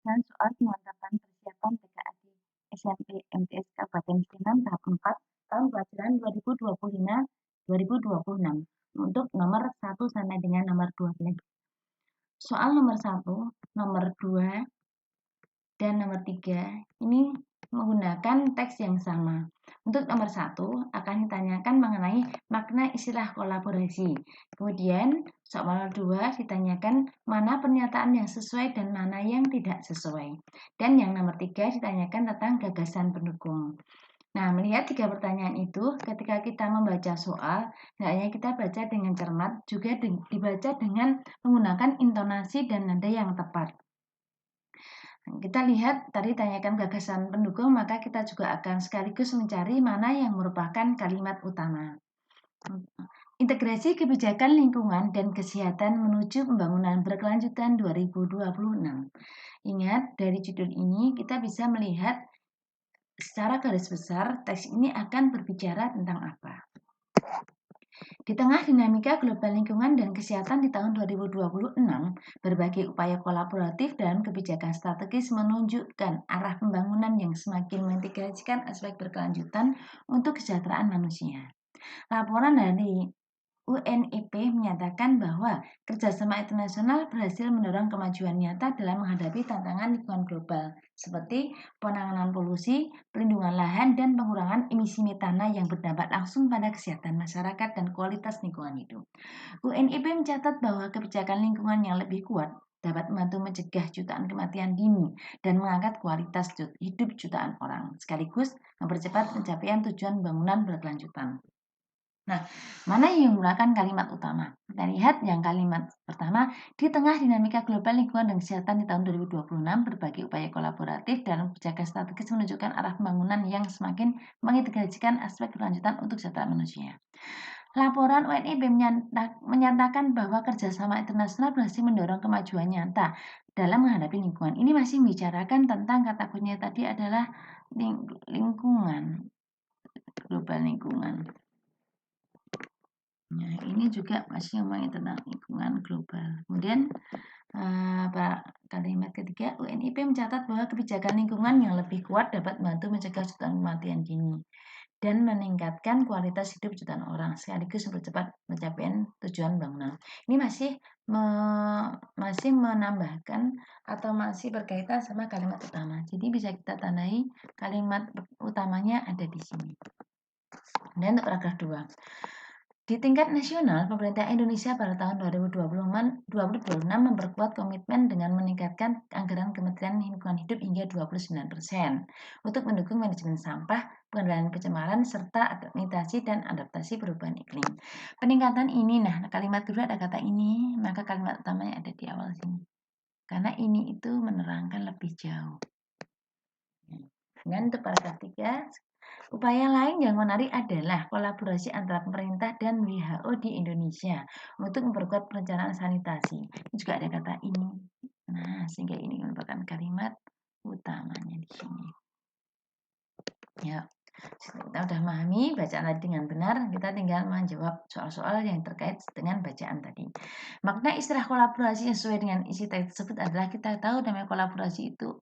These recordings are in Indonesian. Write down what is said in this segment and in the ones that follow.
dan soal penguatan persiapan PKAD SMP MTS Kabupaten Sleman tahap 4 tahun pelajaran 2025-2026 untuk nomor 1 sampai dengan nomor 12. Soal nomor 1, nomor 2, dan nomor 3 ini menggunakan teks yang sama. Untuk nomor 1 akan ditanyakan mengenai makna istilah kolaborasi. Kemudian soal nomor 2 ditanyakan mana pernyataan yang sesuai dan mana yang tidak sesuai. Dan yang nomor 3 ditanyakan tentang gagasan pendukung. Nah, melihat 3 pertanyaan itu, ketika kita membaca soal, hendaknya kita baca dengan cermat, juga dibaca dengan menggunakan intonasi dan nada yang tepat. Kita lihat tadi tanyakan gagasan pendukung, maka kita juga akan sekaligus mencari mana yang merupakan kalimat utama. Integrasi kebijakan lingkungan dan kesehatan menuju pembangunan berkelanjutan 2026. Ingat, dari judul ini kita bisa melihat secara garis besar teks ini akan berbicara tentang apa. Di tengah dinamika global lingkungan dan kesehatan di tahun 2026, berbagai upaya kolaboratif dalam kebijakan strategis menunjukkan arah pembangunan yang semakin mengintegrasikan aspek berkelanjutan untuk kesejahteraan manusia. Laporan dari UNEP menyatakan bahwa kerjasama internasional berhasil mendorong kemajuan nyata dalam menghadapi tantangan lingkungan global, seperti penanganan polusi, perlindungan lahan, dan pengurangan emisi metana yang berdampak langsung pada kesehatan masyarakat dan kualitas lingkungan hidup. UNEP mencatat bahwa kebijakan lingkungan yang lebih kuat dapat membantu mencegah jutaan kematian dini dan mengangkat kualitas hidup jutaan orang, sekaligus mempercepat pencapaian tujuan pembangunan berkelanjutan. Nah, mana yang menggunakan kalimat utama? Kita lihat yang kalimat pertama, di tengah dinamika global lingkungan dan kesehatan di tahun 2026, berbagai upaya kolaboratif dalam kebijakan strategis menunjukkan arah pembangunan yang semakin mengintegrasikan aspek berkelanjutan untuk kesejahteraan manusia. Laporan UNEP menyatakan bahwa kerjasama internasional berhasil mendorong kemajuan nyata dalam menghadapi lingkungan. Ini masih membicarakan tentang kata kunci tadi adalah lingkungan, global lingkungan. Nah, ini juga masih ngomongin tentang lingkungan global. Kemudian kalimat ketiga, UNEP mencatat bahwa kebijakan lingkungan yang lebih kuat dapat membantu mencegah jutaan kematian dini dan meningkatkan kualitas hidup jutaan orang, sekaligus mempercepat pencapaian tujuan bangunan. Ini masih menambahkan atau masih berkaitan sama kalimat utama. Jadi bisa kita tandai kalimat utamanya ada di sini. Dan untuk paragraf 2. Di tingkat nasional, pemerintah Indonesia pada tahun 2026 memperkuat komitmen dengan meningkatkan anggaran Kementerian Lingkungan Hidup hingga 29% untuk mendukung manajemen sampah, pengendalian pencemaran, serta adaptasi dan adaptasi perubahan iklim. Peningkatan ini, nah kalimat kedua ada kata ini, maka kalimat utamanya ada di awal sini. Karena ini itu menerangkan lebih jauh. Dan untuk paragraf 3, upaya lain yang menarik adalah kolaborasi antara pemerintah dan WHO di Indonesia untuk memperkuat perencanaan sanitasi. Ini juga ada kata ini. Nah, sehingga ini merupakan kalimat utamanya di sini. Ya, kita sudah memahami bacaan tadi dengan benar, kita tinggal menjawab soal-soal yang terkait dengan bacaan tadi. Makna istilah kolaborasi yang sesuai dengan isi teks tersebut adalah kita tahu namanya kolaborasi itu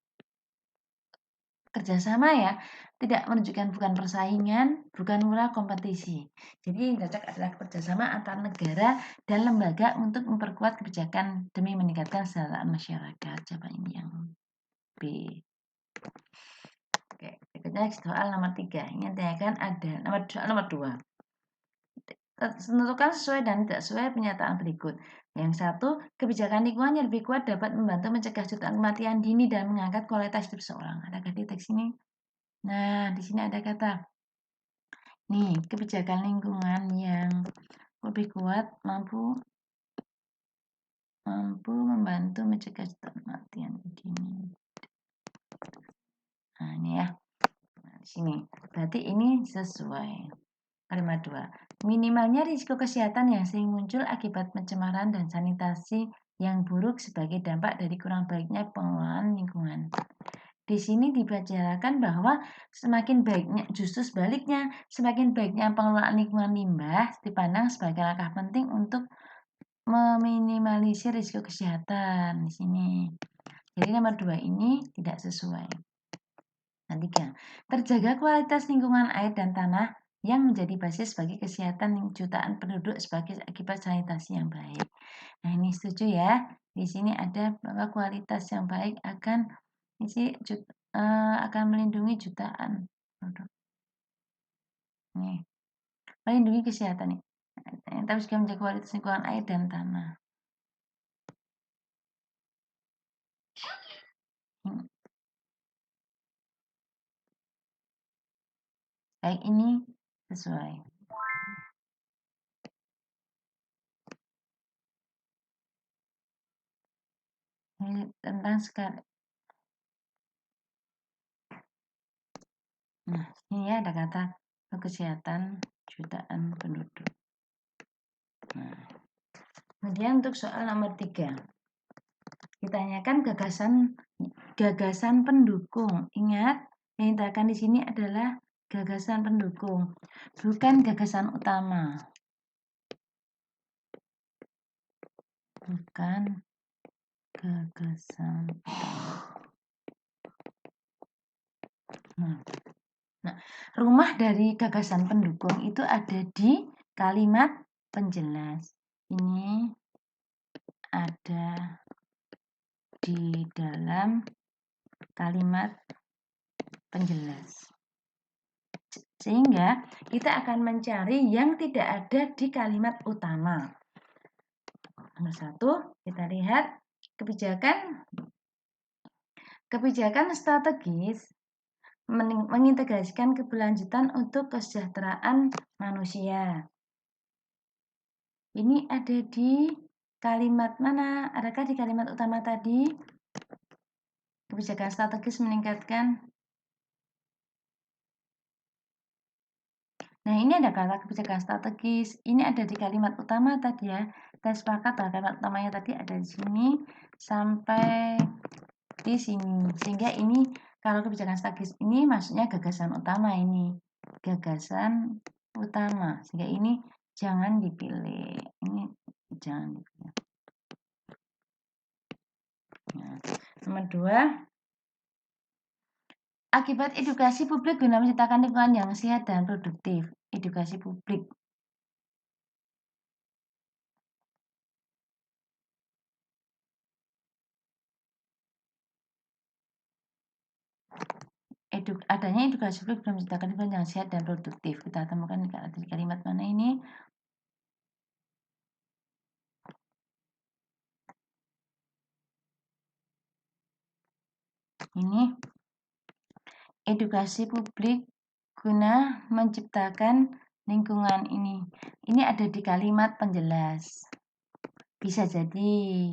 kerjasama ya, tidak menunjukkan bukan persaingan, bukan pula kompetisi. Jadi yang cocok adalah kerjasama antar negara dan lembaga untuk memperkuat kebijakan demi meningkatkan kesejahteraan masyarakat. Coba ini yang B. Oke, berikutnya soal nomor 3. Ini yang tanyakan ada soal nomor 2. Tentukan sesuai dan tidak sesuai pernyataan berikut. Yang satu, kebijakan lingkungan yang lebih kuat dapat membantu mencegah jutaan kematian dini dan mengangkat kualitas hidup seseorang. Adakah di teks ini? Nah, di sini ada kata nih, kebijakan lingkungan yang lebih kuat mampu membantu mencegah jutaan kematian dini. Nah, ini ya. Nah, di sini. Berarti ini sesuai. Kalimat 2. Minimalnya risiko kesehatan yang sering muncul akibat pencemaran dan sanitasi yang buruk sebagai dampak dari kurang baiknya pengelolaan lingkungan. Di sini dibicarakan bahwa semakin baiknya, justru sebaliknya, semakin baiknya pengelolaan lingkungan limbah dipandang sebagai langkah penting untuk meminimalisir risiko kesehatan di sini. Jadi nomor 2 ini tidak sesuai. Nah, 3. Terjaga kualitas lingkungan air dan tanah yang menjadi basis bagi kesehatan jutaan penduduk sebagai akibat sanitasi yang baik. Nah, ini setuju ya. Di sini ada bahwa kualitas yang baik akan melindungi jutaan penduduk. Nih, melindungi kesehatan nih. Tapi juga menjaga kualitas lingkungan air dan tanah. Baik, ini sesuai. Ini tentang sekali. Nah, ini ya ada kata kesehatan jutaan penduduk. Nah, kemudian untuk soal nomor 3. Ditanyakan gagasan pendukung. Ingat, yang ditekankan di sini adalah gagasan pendukung, bukan gagasan utama. Bukan gagasan utama. Nah, rumah dari gagasan pendukung itu ada di kalimat penjelas. Ini ada di dalam kalimat penjelas. Sehingga kita akan mencari yang tidak ada di kalimat utama. Nomor 1, kita lihat kebijakan strategis mengintegrasikan keberlanjutan untuk kesejahteraan manusia. Ini ada di kalimat mana? Adakah di kalimat utama tadi? Kebijakan strategis meningkatkan. Nah, ini ada kata kebijakan strategis. Ini ada di kalimat utama tadi ya. Kita sepakat bahwa kalimat utamanya tadi ada di sini sampai di sini. Sehingga ini kalau kebijakan strategis ini maksudnya gagasan utama ini. Gagasan utama. Sehingga ini jangan dipilih. Ini jangan dipilih. Nah, nomor 2. Akibat edukasi publik guna menciptakan lingkungan yang sehat dan produktif. Edukasi publik. Adanya edukasi publik guna menciptakan lingkungan yang sehat dan produktif. Kita temukan di kalimat mana ini? Ini edukasi publik guna menciptakan lingkungan ini. Ini ada di kalimat penjelas. Bisa jadi.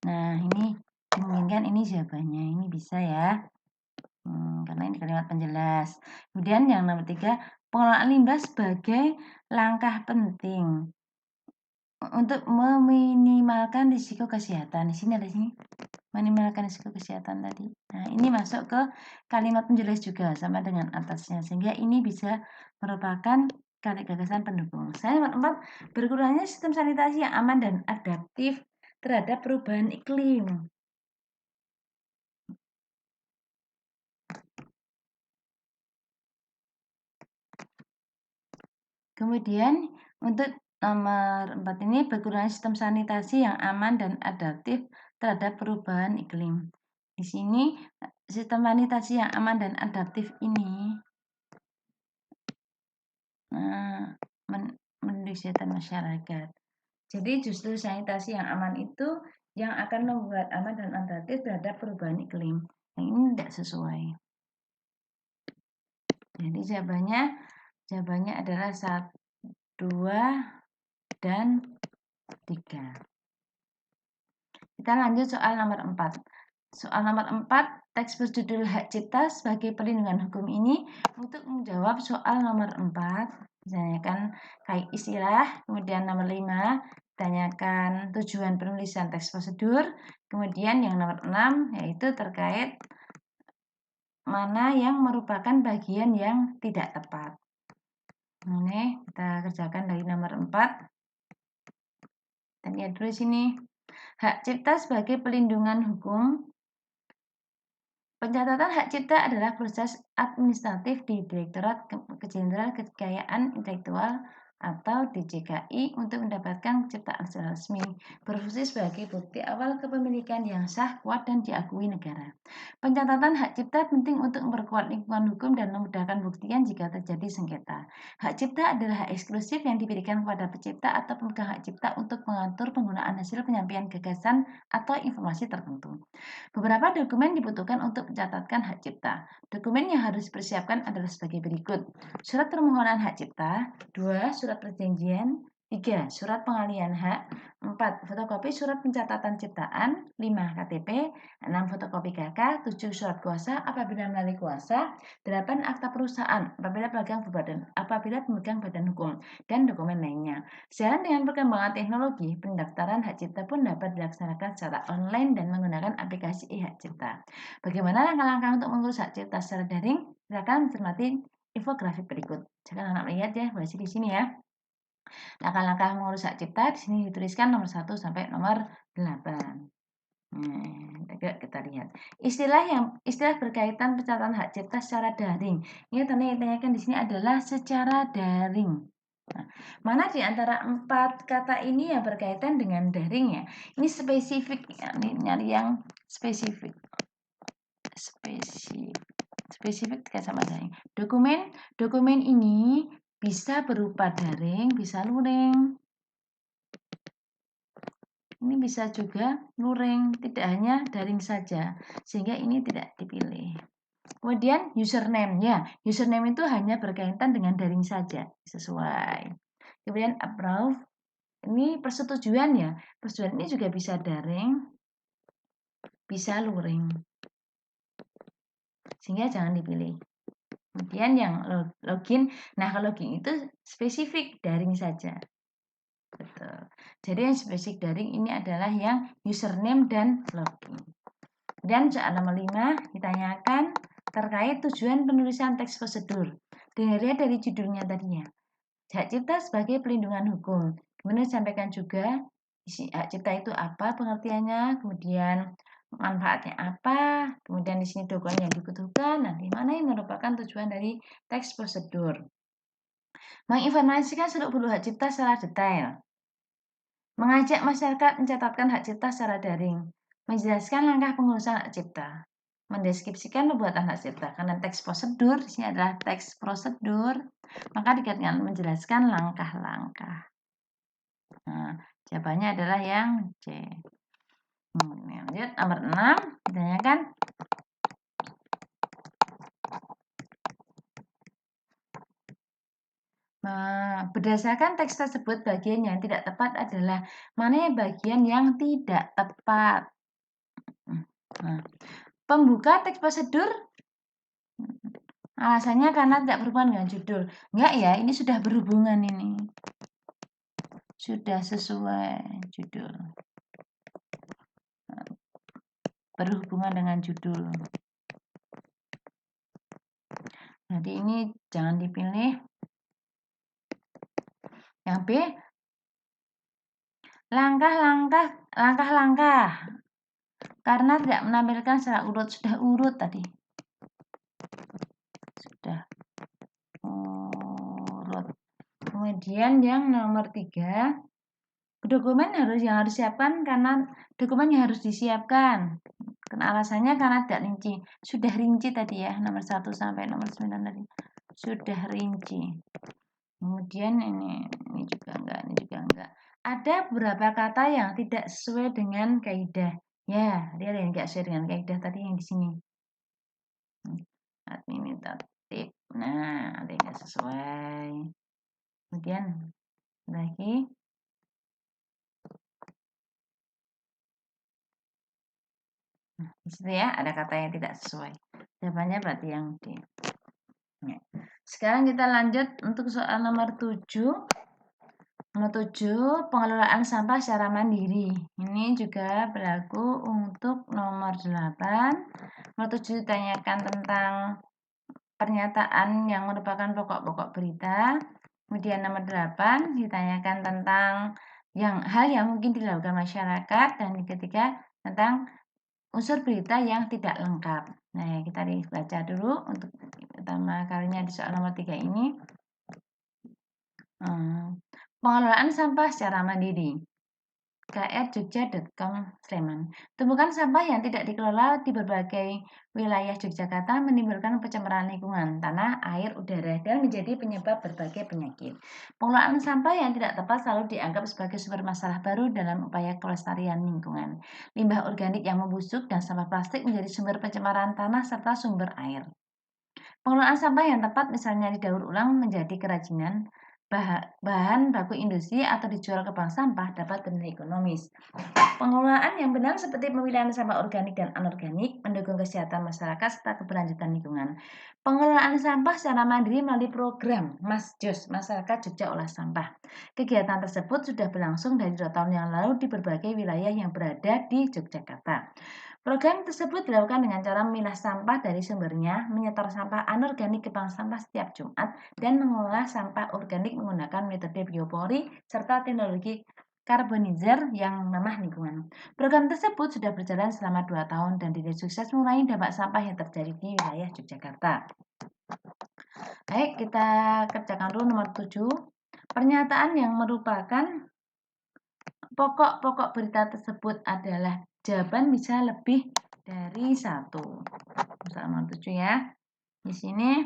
Nah, ini dimungkinkan ini jawabannya. Ini bisa ya. Karena ini kalimat penjelas. Kemudian yang nomor 3, pengelolaan limbah sebagai langkah penting untuk meminimalkan risiko kesehatan. Di sini ada sini. Minimalkan risiko kesehatan tadi. Nah, ini masuk ke kalimat penjelas juga sama dengan atasnya. Sehingga ini bisa merupakan gagasan pendukung. Nomor 4, berkurangnya sistem sanitasi yang aman dan adaptif terhadap perubahan iklim. Kemudian untuk nomor 4 ini berkurangnya sistem sanitasi yang aman dan adaptif terhadap perubahan iklim. Di sini sistem sanitasi yang aman dan adaptif ini melindungi kesehatan masyarakat. Jadi justru sanitasi yang aman itu yang akan membuat aman dan adaptif terhadap perubahan iklim. Yang ini tidak sesuai. Jadi jawabannya adalah 1, 2, dan 3. Kita lanjut soal nomor 4. Soal nomor 4, teks berjudul Hak Cipta sebagai Perlindungan Hukum ini untuk menjawab soal nomor 4, ditanyakan kait istilah, kemudian nomor 5, ditanyakan tujuan penulisan teks prosedur, kemudian yang nomor 6 yaitu terkait mana yang merupakan bagian yang tidak tepat. Ini kita kerjakan dari nomor 4. Kita lihat dulu sini. Hak cipta sebagai pelindungan hukum Pencatatan hak cipta adalah proses administratif di Direktorat Jenderal Kekayaan Intelektual atau DJKI untuk mendapatkan ciptaan secara resmi, berfungsi sebagai bukti awal kepemilikan yang sah, kuat, dan diakui negara. Pencatatan hak cipta penting untuk memperkuat lingkungan hukum dan memudahkan buktian jika terjadi sengketa. Hak cipta adalah hak eksklusif yang diberikan kepada pencipta atau pemegang hak cipta untuk mengatur penggunaan hasil penyampaian gagasan atau informasi tertentu. Beberapa dokumen dibutuhkan untuk mencatatkan hak cipta. Dokumen yang harus dipersiapkan adalah sebagai berikut. Surat permohonan hak cipta, 2. Surat perjanjian, 3. Surat pengalihan hak, 4. Fotokopi surat pencatatan ciptaan, 5. KTP, 6. Fotokopi KK, 7. Surat kuasa apabila melalui kuasa, 8. Akta perusahaan apabila pemegang badan hukum, dan dokumen lainnya. Seiring dengan perkembangan teknologi, pendaftaran hak cipta pun dapat dilaksanakan secara online dan menggunakan aplikasi e-hak cipta. Bagaimana langkah-langkah untuk mengurus hak cipta secara daring? Silakan cermati infografik berikut. Silakan anak lihat ya, baca di sini ya. Langkah-langkah mengurus hak cipta di sini dituliskan nomor 1 sampai nomor 8. Kita lihat istilah berkaitan pencatatan hak cipta secara daring. Ini tadi yang ditanyakan di sini adalah secara daring. Nah, mana di antara 4 kata ini yang berkaitan dengan daring ya? Ini spesifik ya, ini nyari yang spesifik. Spesifik sama daring. Dokumen ini bisa berupa daring, bisa luring. Ini bisa juga luring, tidak hanya daring saja, sehingga ini tidak dipilih. Kemudian username, ya, username itu hanya berkaitan dengan daring saja, sesuai. Kemudian approve, ini persetujuan ya, persetujuan ini juga bisa daring, bisa luring, sehingga jangan dipilih. Kemudian yang login, nah kalau login itu spesifik daring saja. Betul. Jadi yang spesifik daring ini adalah yang username dan login. Dan soal nomor 5 ditanyakan terkait tujuan penulisan teks prosedur. Dilihat dari judulnya tadinya. Hak cipta sebagai pelindungan hukum. Kemudian disampaikan juga hak cipta itu apa pengertiannya, kemudian manfaatnya apa, kemudian di sini dokumen yang dibutuhkan, nah di mana yang merupakan tujuan dari teks prosedur. Menginformasikan seluk-beluk hak cipta secara detail. Mengajak masyarakat mencatatkan hak cipta secara daring. Menjelaskan langkah pengurusan hak cipta. Mendeskripsikan pembuatan hak cipta. Karena teks prosedur, di sini adalah teks prosedur, maka dikaitkan menjelaskan langkah-langkah. Nah, jawabannya adalah yang C. Lanjut, nomor 6, ditanyakan berdasarkan teks tersebut, bagian yang tidak tepat adalah mana yang bagian yang tidak tepat. Nah, pembuka teks prosedur alasannya karena tidak berhubungan dengan judul. Enggak ya, ini sudah berhubungan ini. Sudah sesuai judul. Berhubungan dengan judul. Jadi ini jangan dipilih. Yang B, langkah-langkah karena tidak menampilkan secara urut, sudah urut tadi. Sudah urut. Kemudian yang nomor 3, dokumen yang harus disiapkan karena dokumen yang harus disiapkan. Karena alasannya karena tidak rinci. Sudah rinci tadi ya, nomor 1 sampai nomor 9 tadi. Sudah rinci. Kemudian ini juga enggak. Ada beberapa kata yang tidak sesuai dengan kaidah. Ya, dia ada yang enggak sesuai dengan kaidah tadi yang di sini. Administratif. Nah, ada yang enggak sesuai. Kemudian lagi di situ ya ada kata yang tidak sesuai. Jawabannya berarti yang D. Sekarang kita lanjut untuk soal nomor 7. Nomor 7, pengelolaan sampah secara mandiri. Ini juga berlaku untuk nomor 8. Nomor 7 ditanyakan tentang pernyataan yang merupakan pokok-pokok berita. Kemudian nomor 8 ditanyakan tentang hal yang mungkin dilakukan masyarakat. Dan ketiga tentang unsur berita yang tidak lengkap. Nah, kita baca dulu untuk pertama kalinya di soal nomor 3 ini. Pengelolaan sampah secara mandiri. kr.jogja.com Sleman. Tumpukan sampah yang tidak dikelola di berbagai wilayah Yogyakarta menimbulkan pencemaran lingkungan, tanah, air, udara, dan menjadi penyebab berbagai penyakit. Pengelolaan sampah yang tidak tepat selalu dianggap sebagai sumber masalah baru dalam upaya kelestarian lingkungan. Limbah organik yang membusuk dan sampah plastik menjadi sumber pencemaran tanah serta sumber air. Pengelolaan sampah yang tepat misalnya didaur ulang menjadi kerajinan, bahan baku industri atau dijual ke bank sampah dapat bernilai ekonomis. Pengelolaan yang benar seperti pemilihan sampah organik dan anorganik mendukung kesehatan masyarakat serta keberlanjutan lingkungan. Pengelolaan sampah secara mandiri melalui program Masjos Masyarakat Jogja Olah Sampah. Kegiatan tersebut sudah berlangsung dari 2 tahun yang lalu di berbagai wilayah yang berada di Yogyakarta. Program tersebut dilakukan dengan cara memilah sampah dari sumbernya, menyetor sampah anorganik ke bank sampah setiap Jumat, dan mengolah sampah organik menggunakan metode biopori serta teknologi karbonizer yang ramah lingkungan. Program tersebut sudah berjalan selama 2 tahun dan dinilai sukses mengurangi dampak sampah yang terjadi di wilayah Yogyakarta. Baik, kita kerjakan dulu nomor 7. Pernyataan yang merupakan pokok-pokok berita tersebut adalah jawaban bisa lebih dari 1. Misal nomor 7 ya. Di sini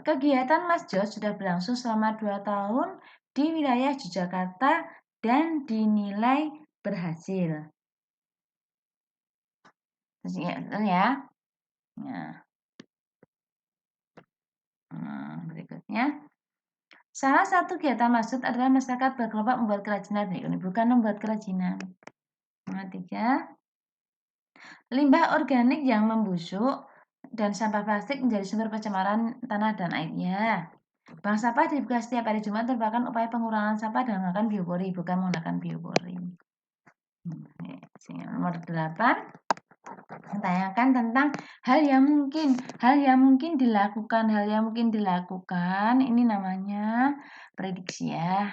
kegiatan Masjos sudah berlangsung selama 2 tahun di wilayah Yogyakarta dan dinilai berhasil. Ya. Berikutnya. Salah satu kegiatan Masjos adalah masyarakat berkelompok membuat kerajinan. Ini bukan membuat kerajinan. Nomor 3. Limbah organik yang membusuk dan sampah plastik menjadi sumber pencemaran tanah dan airnya. Bank sampah dibuka setiap hari Jumat merupakan upaya pengurangan sampah dengan menggunakan biopori, bukan menggunakan biopori. Nomor 8. Tanyakan tentang hal yang mungkin dilakukan. Ini namanya prediksi ya.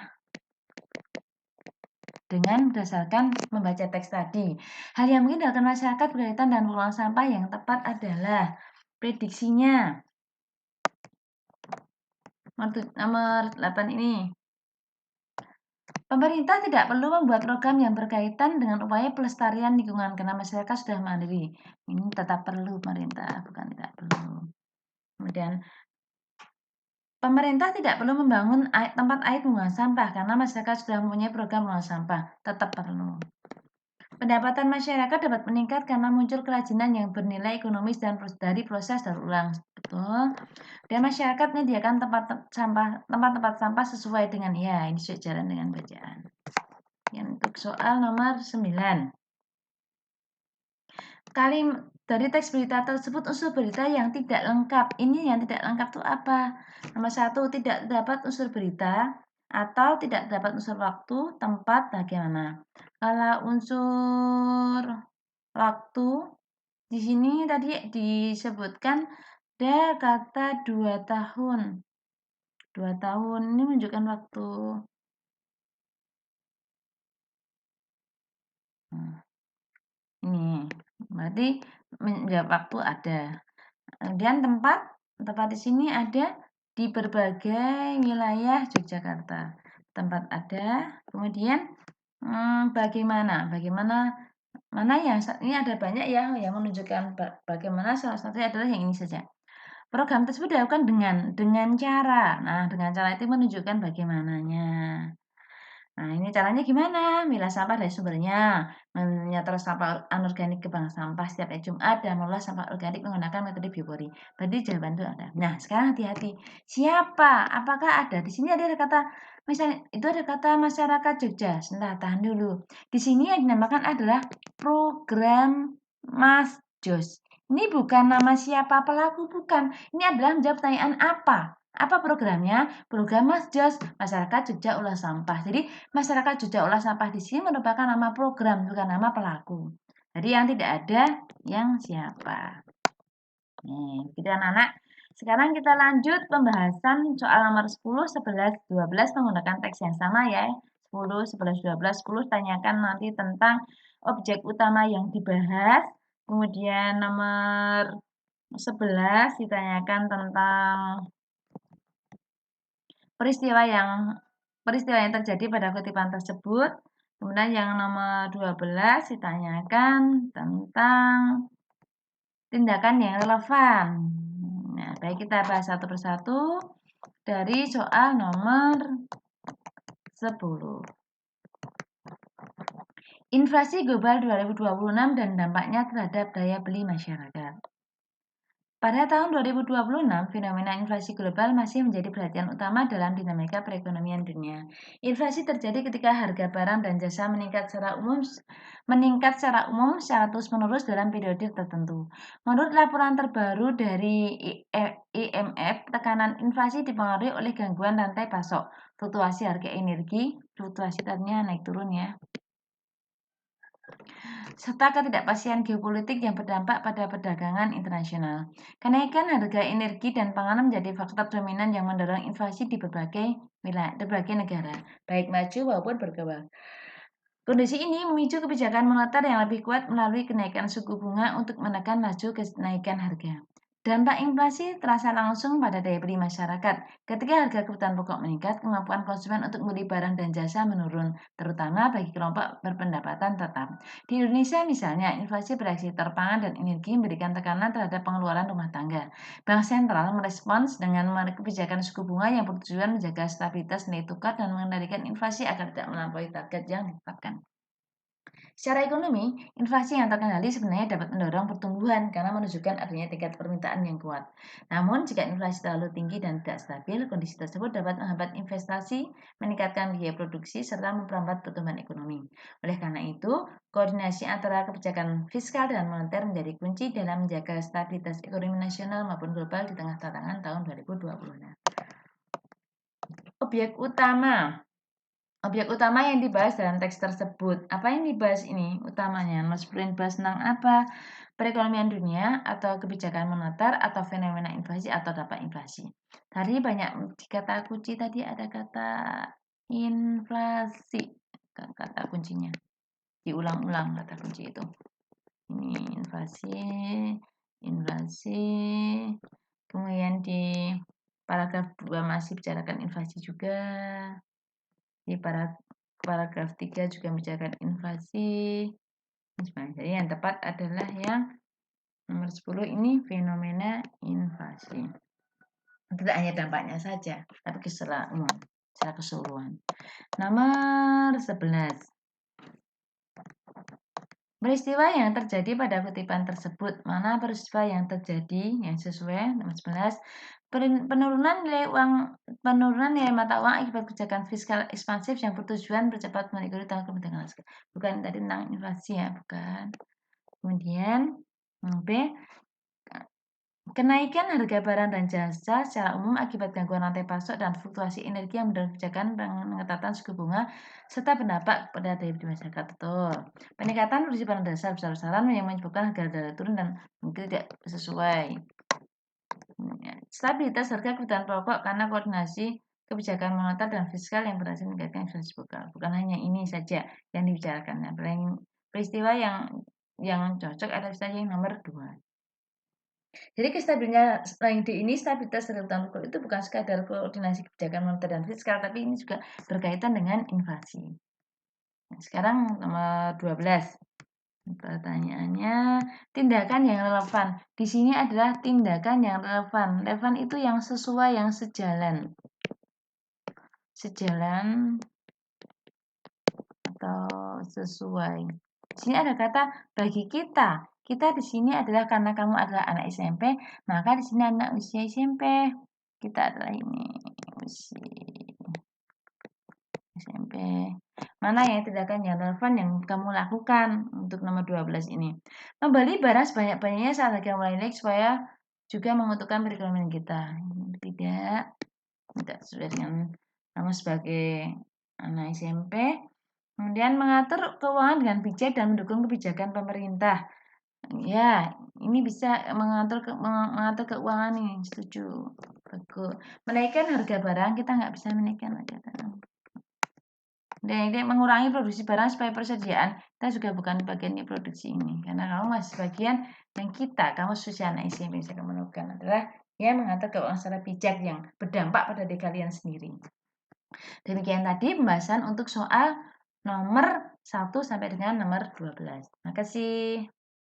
Dengan berdasarkan membaca teks tadi. Hal yang mungkin dilakukan masyarakat berkaitan dengan pengelolaan sampah yang tepat adalah prediksinya. Nomor 8 ini. Pemerintah tidak perlu membuat program yang berkaitan dengan upaya pelestarian lingkungan karena masyarakat sudah mandiri. Ini tetap perlu pemerintah, bukan tidak perlu. Kemudian pemerintah tidak perlu membangun tempat air pembuangan sampah karena masyarakat sudah mempunyai program pembuangan sampah. Tetap perlu. Pendapatan masyarakat dapat meningkat karena muncul kerajinan yang bernilai ekonomis dan dari proses daur ulang. Betul. Dan masyarakat menyediakan tempat sampah sesuai dengan ini sejalan dengan bacaan. Yang untuk soal nomor 9. Dari teks berita tersebut unsur berita yang tidak lengkap. Ini yang tidak lengkap itu apa? Nomor 1, tidak dapat unsur berita atau tidak dapat unsur waktu, tempat, bagaimana. Kalau unsur waktu di sini tadi disebutkan ada kata 2 tahun. 2 tahun ini menunjukkan waktu. Ini berarti menjawab waktu ada. Kemudian tempat di sini ada di berbagai wilayah Yogyakarta. Tempat ada. Kemudian bagaimana mana yang ini ada banyak ya yang menunjukkan bagaimana, salah satunya adalah yang ini saja. Program tersebut dilakukan dengan cara. Nah, dengan cara itu menunjukkan bagaimananya. Nah, ini caranya gimana? Milah sampah dari sumbernya, menyetor sampah anorganik ke bank sampah setiap hari Jumat, dan mengolah sampah organik menggunakan metode biopori. Berarti jawaban itu ada. Nah, sekarang hati-hati. Siapa? Apakah ada? Di sini ada kata, misalnya itu ada kata masyarakat Jogja. Sebentar, tahan dulu. Di sini yang dinamakan adalah program Masjos. Ini bukan nama siapa pelaku, bukan. Ini adalah menjawab pertanyaan apa. Apa programnya? Program Masjos, Masyarakat Jogja Olah Sampah. Jadi, Masyarakat Jogja Olah Sampah di sini merupakan nama program, bukan nama pelaku. Jadi, yang tidak ada yang siapa. Nih, gitu anak-anak. Sekarang kita lanjut pembahasan soal nomor 10, 11, 12 menggunakan teks yang sama ya. 10, 11, 12, 10 tanyakan nanti tentang objek utama yang dibahas. Kemudian nomor 11 ditanyakan tentang peristiwa yang terjadi pada kutipan tersebut. Kemudian yang nomor 12 ditanyakan tentang tindakan yang relevan. Nah, baik kita bahas satu persatu dari soal nomor 10. Inflasi global 2026 dan dampaknya terhadap daya beli masyarakat. Pada tahun 2026, fenomena inflasi global masih menjadi perhatian utama dalam dinamika perekonomian dunia. Inflasi terjadi ketika harga barang dan jasa meningkat secara umum secara terus-menerus dalam periode tertentu. Menurut laporan terbaru dari IMF, tekanan inflasi dipengaruhi oleh gangguan rantai pasok, fluktuasi harga energi, fluktuasi tadinya naik turun ya, serta ketidakpastian geopolitik yang berdampak pada perdagangan internasional. Kenaikan harga energi dan pangan menjadi faktor dominan yang mendorong inflasi di berbagai negara, baik maju maupun berkembang. Kondisi ini memicu kebijakan moneter yang lebih kuat melalui kenaikan suku bunga untuk menekan laju kenaikan harga. Dampak inflasi terasa langsung pada daya beli masyarakat. Ketika harga kebutuhan pokok meningkat, kemampuan konsumen untuk membeli barang dan jasa menurun, terutama bagi kelompok berpendapatan tetap. Di Indonesia misalnya, inflasi bereaksi terpangan dan energi memberikan tekanan terhadap pengeluaran rumah tangga. Bank sentral merespons dengan kebijakan suku bunga yang bertujuan menjaga stabilitas nilai tukar dan mengendalikan inflasi agar tidak melampaui target yang ditetapkan. Secara ekonomi, inflasi yang terkendali sebenarnya dapat mendorong pertumbuhan karena menunjukkan adanya tingkat permintaan yang kuat. Namun, jika inflasi terlalu tinggi dan tidak stabil, kondisi tersebut dapat menghambat investasi, meningkatkan biaya produksi, serta memperlambat pertumbuhan ekonomi. Oleh karena itu, koordinasi antara kebijakan fiskal dan moneter menjadi kunci dalam menjaga stabilitas ekonomi nasional maupun global di tengah tantangan tahun 2020. Objek utama yang dibahas dalam teks tersebut. Apa yang dibahas ini utamanya? Mas Prin bahas tentang apa? Perekonomian dunia atau kebijakan moneter atau fenomena inflasi atau dampak inflasi. Tadi banyak kata kunci, tadi ada kata inflasi. Kata kuncinya. Diulang-ulang kata kunci itu. Ini inflasi. Kemudian di paragraf 2 masih bicarakan inflasi juga. Di paragraf 3 juga membicarakan inflasi. Jadi yang tepat adalah yang nomor 10 ini fenomena inflasi. Tidak hanya dampaknya saja, tapi secara keseluruhan. Nomor 11. Peristiwa yang terjadi pada kutipan tersebut. Mana peristiwa yang terjadi yang sesuai? Nomor 11. Penurunan nilai mata uang akibat kebijakan fiskal ekspansif yang bertujuan bercepat mengikuti tahun kebijakan. Bukan tadi tentang inflasi ya, bukan. Kemudian B. Kenaikan harga barang dan jasa secara umum akibat gangguan rantai pasok dan fluktuasi energi yang mendorong kebijakan pengetatan suku bunga serta berdampak pada daya beli masyarakat. Betul. Peningkatan produksi barang dasar besar-besaran yang menyebabkan harga turun dan mungkin tidak sesuai. Stabilitas harga kebutuhan pokok karena koordinasi kebijakan moneter dan fiskal yang berhasil meningkatkan inflasi lokal. Bukan hanya ini saja yang dibicarakan. Nah, peristiwa yang cocok adalah yang nomor 2. Jadi stabilitas harga kebutuhan pokok itu bukan sekadar koordinasi kebijakan moneter dan fiskal, tapi ini juga berkaitan dengan inflasi. Nah, sekarang nomor 12. Pertanyaannya, tindakan yang relevan. Di sini adalah tindakan yang relevan. Relevan itu yang sesuai, yang sejalan. Sejalan atau sesuai. Di sini ada kata bagi kita. Kita di sini adalah karena kamu adalah anak SMP, maka di sini anak usia SMP. Kita adalah ini usia SMP. Mana yang tindakan yang relevan yang kamu lakukan untuk nomor 12 ini? Membeli barang sebanyak-banyaknya saat harga mulai naik supaya juga menguntungkan perekonomian kita. Tidak sesuai dengan kamu sebagai anak SMP. Kemudian mengatur keuangan dengan bijak dan mendukung kebijakan pemerintah. Ya, ini bisa mengatur keuangan nih, setuju. Bagus. Menaikkan harga barang, kita nggak bisa menaikkan harga barang. mengurangi produksi barang supaya persediaan, kita juga bukan bagiannya produksi ini. Karena kamu masih bagian yang kamu sosial anak SMP yang saya kamu lakukan adalah mengatur keuangan secara bijak yang berdampak pada diri kalian sendiri. Demikian tadi pembahasan untuk soal nomor 1 sampai dengan nomor 12. Terima kasih.